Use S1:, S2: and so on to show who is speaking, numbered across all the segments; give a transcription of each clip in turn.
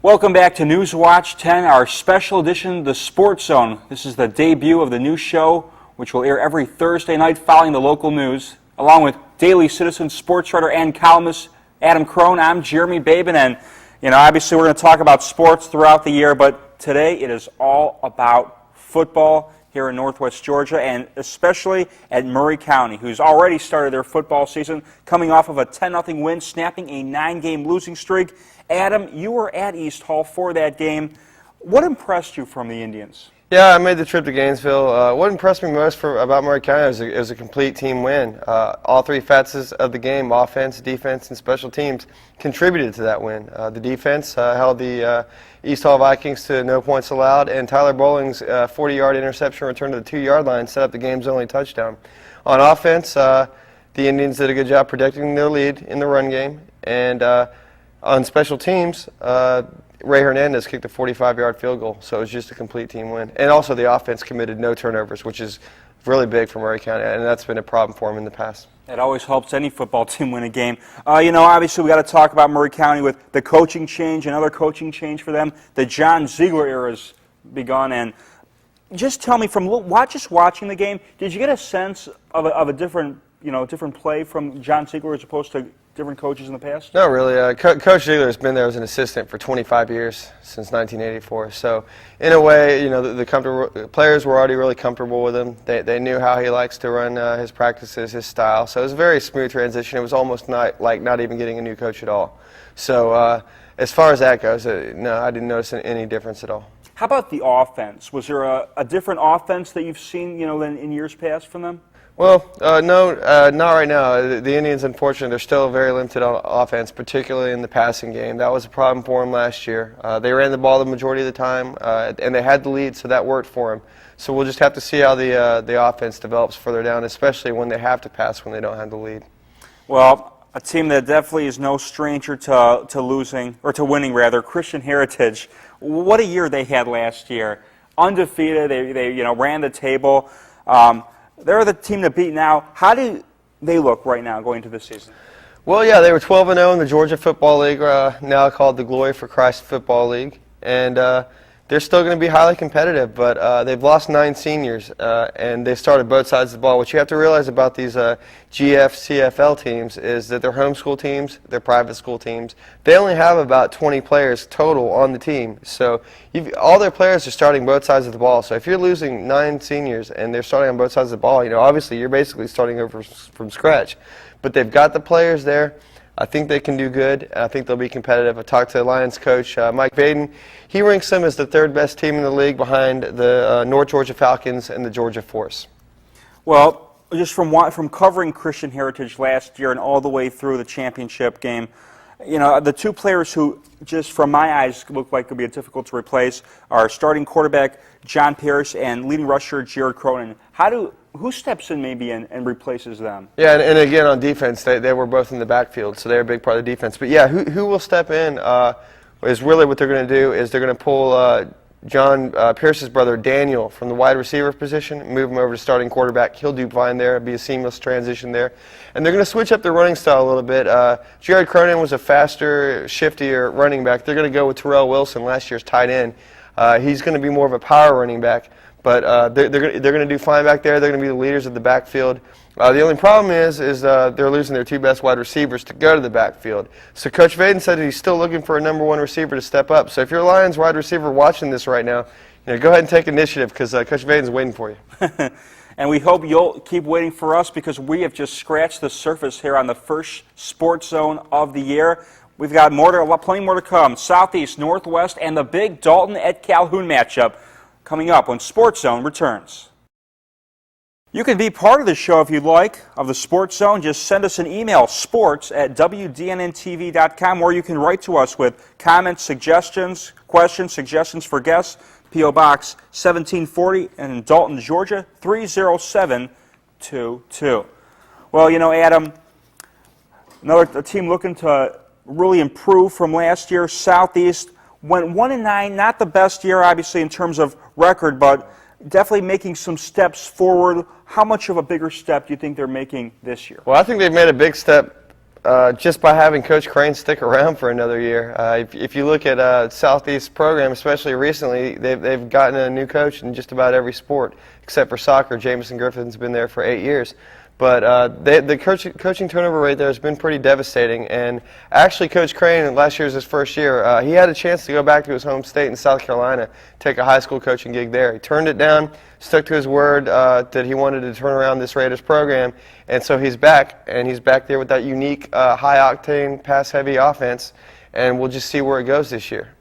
S1: Welcome back to NewsWatch 10, our special edition, the SportZone. This is the debut of the new show, which will air every Thursday night following the local news. Along with Daily Citizen sports writer and columnist Adam Krohn, I'm Jeremy Babin, and obviously we're going to talk about sports throughout the year, but today it is all about football here in Northwest Georgia, and especially at Murray County, who's already started their football season, coming off of a 10-0 win, snapping a 9-game losing streak. Adam, you were at East Hall for that game. What impressed you from the Indians?
S2: Yeah, I made the trip to Gainesville. What impressed me most about Murray County was a complete team win. All three facets of the game, offense, defense, and special teams, contributed to that win. The defense held the East Hall Vikings to no points allowed, and Tyler Bowling's 40-yard interception return to the 2-yard line set up the game's only touchdown. On offense, the Indians did a good job protecting their lead in the run game, and on special teams, Ray Hernandez kicked a 45-yard field goal, so it was just a complete team win. And also the offense committed no turnovers, which is really big for Murray County, and that's been a problem for them in the past.
S1: It always helps any football team win a game. Obviously we got to talk about Murray County with the coaching change, another coaching change for them. The John Ziegler era has begun, and just tell me, from just watching the game, did you get a sense of a different, different play from John Ziegler as opposed to different coaches in the past?
S2: No, really. Coach Ziegler has been there as an assistant for 25 years, since 1984. So, in a way, the players were already really comfortable with him. They knew how he likes to run his practices, his style. So it was a very smooth transition. It was almost not even getting a new coach at all. So, as far as that goes, no, I didn't notice any difference at all.
S1: How about the offense? Was there a different offense that you've seen, than in years past from them?
S2: Well, no, not right now. The Indians, unfortunately, they're still very limited on offense, particularly in the passing game. That was a problem for them last year. They ran the ball the majority of the time, and they had the lead, so that worked for them. So we'll just have to see how the offense develops further down, especially when they have to pass when they don't have the lead.
S1: Well, a team that definitely is no stranger to losing, or to winning rather, Christian Heritage. What a year they had last year. Undefeated, they ran the table. They're the team to beat now. How do they look right now going into this season?
S2: Well, yeah, they were 12-0 in the Georgia Football League, now called the Glory for Christ Football League. And they're still going to be highly competitive, but they've lost 9 seniors, and they started both sides of the ball. What you have to realize about these GF, CFL teams is that they're homeschool teams, they're private school teams. They only have about 20 players total on the team. So all their players are starting both sides of the ball. So if you're losing 9 seniors and they're starting on both sides of the ball, obviously you're basically starting over from scratch. But they've got the players there. I think they can do good. I think they'll be competitive. I talked to Lions coach Mike Babin. He ranks them as the 3rd best team in the league behind the North Georgia Falcons and the Georgia Force.
S1: Well, just from covering Christian Heritage last year and all the way through the championship game, the 2 players who, just from my eyes, look like could be difficult to replace are starting quarterback John Parrish and leading rusher Jared Krohn. Who steps in maybe and replaces them? Yeah,
S2: and again on defense, they were both in the backfield, so they're a big part of the defense. But yeah, who will step in is really what they're going to do is they're going to pull John Pierce's brother Daniel from the wide receiver position, move him over to starting quarterback. He'll do fine there. It'll be a seamless transition there. And they're going to switch up their running style a little bit. Jared Cronin was a faster, shiftier running back. They're going to go with Terrell Wilson, last year's tight end. He's going to be more of a power running back. But they're going to do fine back there. They're going to be the leaders of the backfield. The only problem is they're losing their 2 best wide receivers to go to the backfield. So Coach Vaden said he's still looking for a #1 receiver to step up. So if you're a Lions wide receiver watching this right now, go ahead and take initiative because Coach Vaden's waiting for you.
S1: And we hope you'll keep waiting for us because we have just scratched the surface here on the first Sports Zone of the year. We've got plenty more to come. Southeast, Northwest, and the big Dalton at Calhoun matchup coming up when Sports Zone returns. You can be part of the show if you'd like, of the Sports Zone. Just send us an email, sports@wdnntv.com, or you can write to us with comments, suggestions, questions, suggestions for guests. P.O. Box 1740 in Dalton, Georgia, 30722. Well, Adam, a team looking to really improve from last year. Southeast went 1-9, not the best year, obviously, in terms of record, but definitely making some steps forward. How much of a bigger step do you think they're making this year?
S2: Well, I think they've made a big step just by having Coach Krohn stick around for another year. If you look at Southeast program, especially recently, they've gotten a new coach in just about every sport except for soccer. Jamison Griffin's been there for 8 years. But the coaching turnover rate there has been pretty devastating. And actually, Coach Krohn, last year was his first year. He had a chance to go back to his home state in South Carolina, take a high school coaching gig there. He turned it down, stuck to his word that he wanted to turn around this Raiders program. And so he's back, and he's back there with that unique, high-octane, pass-heavy offense. And we'll just see where it goes this year.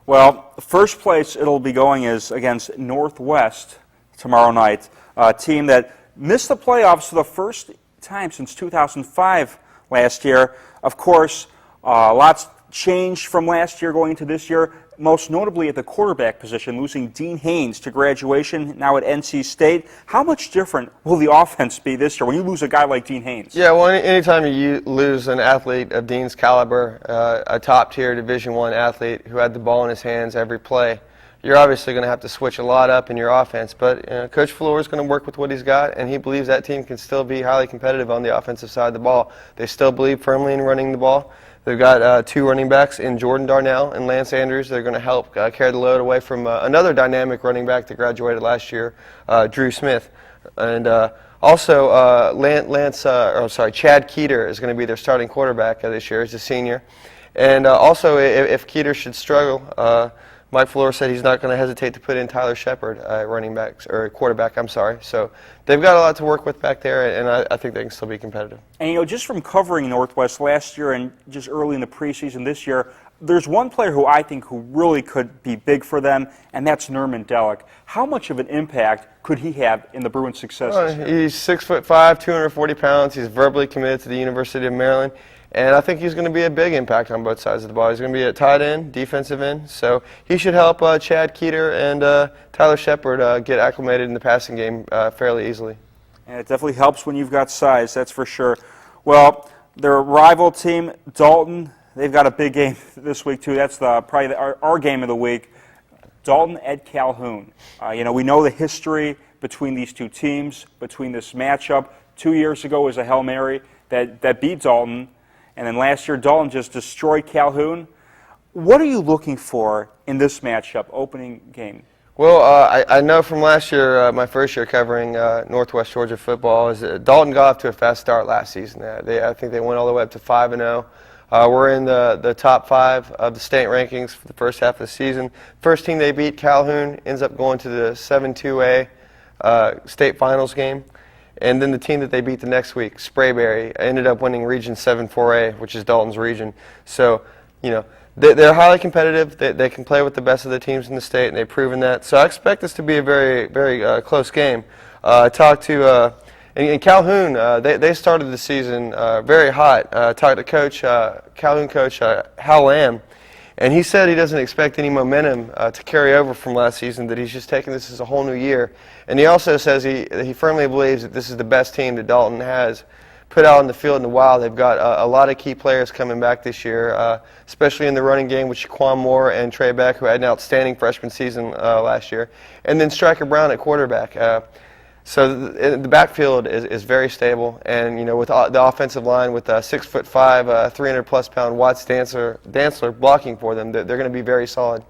S1: Well, first place it'll be going is against Northwest tomorrow night, a team that missed the playoffs for the first time since 2005 last year. Of course, lots changed from last year going into this year, most notably at the quarterback position, losing Dean Haynes to graduation now at NC State. How much different will the offense be this year when you lose a guy like Dean Haynes?
S2: Yeah, well, anytime you lose an athlete of Dean's caliber, a top-tier Division I athlete who had the ball in his hands every play, you're obviously going to have to switch a lot up in your offense. But Coach Fleur is going to work with what he's got, and he believes that team can still be highly competitive on the offensive side of the ball. They still believe firmly in running the ball. They've got two running backs in Jordan Darnell and Lance Andrews. They're going to help carry the load away from another dynamic running back that graduated last year, Drew Smith. And also, Chad Keeter is going to be their starting quarterback this year. He's a senior. And also, if Keeter should struggle, Mike Fleur said he's not going to hesitate to put in Tyler Shepard, quarterback. I'm sorry. So they've got a lot to work with back there, and I think they can still be competitive.
S1: And just from covering Northwest last year and just early in the preseason this year, there's one player who I think who really could be big for them, and that's Nerman Delic. How much of an impact could he have in the Bruins' success this year?
S2: He's 6'5", 240 pounds. He's verbally committed to the University of Maryland. And I think he's going to be a big impact on both sides of the ball. He's going to be at tight end, defensive end. So he should help Chad Keeter and Tyler Shepard get acclimated in the passing game fairly easily.
S1: And it definitely helps when you've got size, that's for sure. Well, their rival team, Dalton, they've got a big game this week, too. That's probably our game of the week. Dalton at Calhoun. We know the history between these two teams, between this matchup. 2 years ago was a Hail Mary that beat Dalton. And then last year, Dalton just destroyed Calhoun. What are you looking for in this matchup, opening game?
S2: Well, I know from last year, my first year covering Northwest Georgia football, is that Dalton got off to a fast start last season. I think they went all the way up to 5-0. We're in the top 5 of the state rankings for the first half of the season. First team they beat, Calhoun, ends up going to the 7-2A state finals game. And then the team that they beat the next week, Sprayberry, ended up winning Region 7-4A, which is Dalton's region. So, they're highly competitive. They can play with the best of the teams in the state, and they've proven that. So I expect this to be a very, very close game. I talked to in Calhoun. They started the season very hot. Talked to Calhoun coach Hal Lamb. And he said he doesn't expect any momentum to carry over from last season, that he's just taking this as a whole new year. And he also says he firmly believes that this is the best team that Dalton has put out on the field in a while. They've got a lot of key players coming back this year, especially in the running game with Shaquan Moore and Trey Beck, who had an outstanding freshman season last year. And then Striker Brown at quarterback. So the backfield is very stable, and with the offensive line with 6'5", 300+ pound Watts Dantzler blocking for them, they're going to be very solid.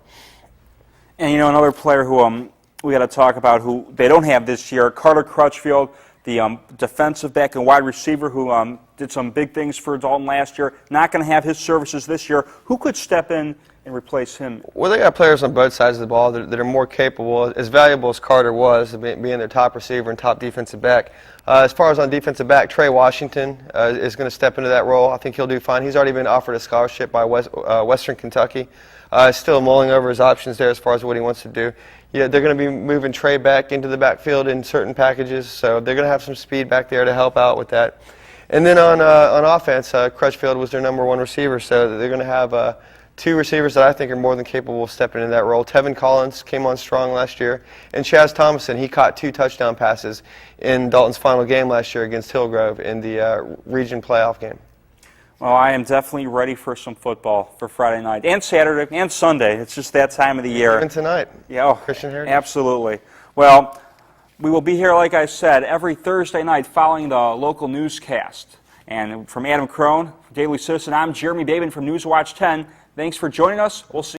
S1: And another player who we got to talk about who they don't have this year, Carter Crutchfield, the defensive back and wide receiver who did some big things for Dalton last year, not going to have his services this year. Who could step in and replace him?
S2: Well, they got players on both sides of the ball that are more capable, as valuable as Carter was, being their top receiver and top defensive back. As far as on defensive back, Trey Washington is going to step into that role. I think he'll do fine. He's already been offered a scholarship by Western Kentucky. Still mulling over his options there as far as what he wants to do. Yeah, they're going to be moving Trey back into the backfield in certain packages, so they're going to have some speed back there to help out with that. And then on offense, Crutchfield was their #1 receiver, so they're going to have two receivers that I think are more than capable of stepping into that role. Tevin Collins came on strong last year, and Chaz Thomason, he caught 2 touchdown passes in Dalton's final game last year against Hillgrove in the region playoff game.
S1: Well, I am definitely ready for some football for Friday night and Saturday and Sunday. It's just that time of the year.
S2: Even tonight.
S1: Yeah,
S2: Christian Heritage.
S1: Absolutely. Well, we will be here, like I said, every Thursday night following the local newscast. And from Adam Krohn, Daily Citizen, I'm Jeremy Babin from NewsWatch 10. Thanks for joining us. We'll see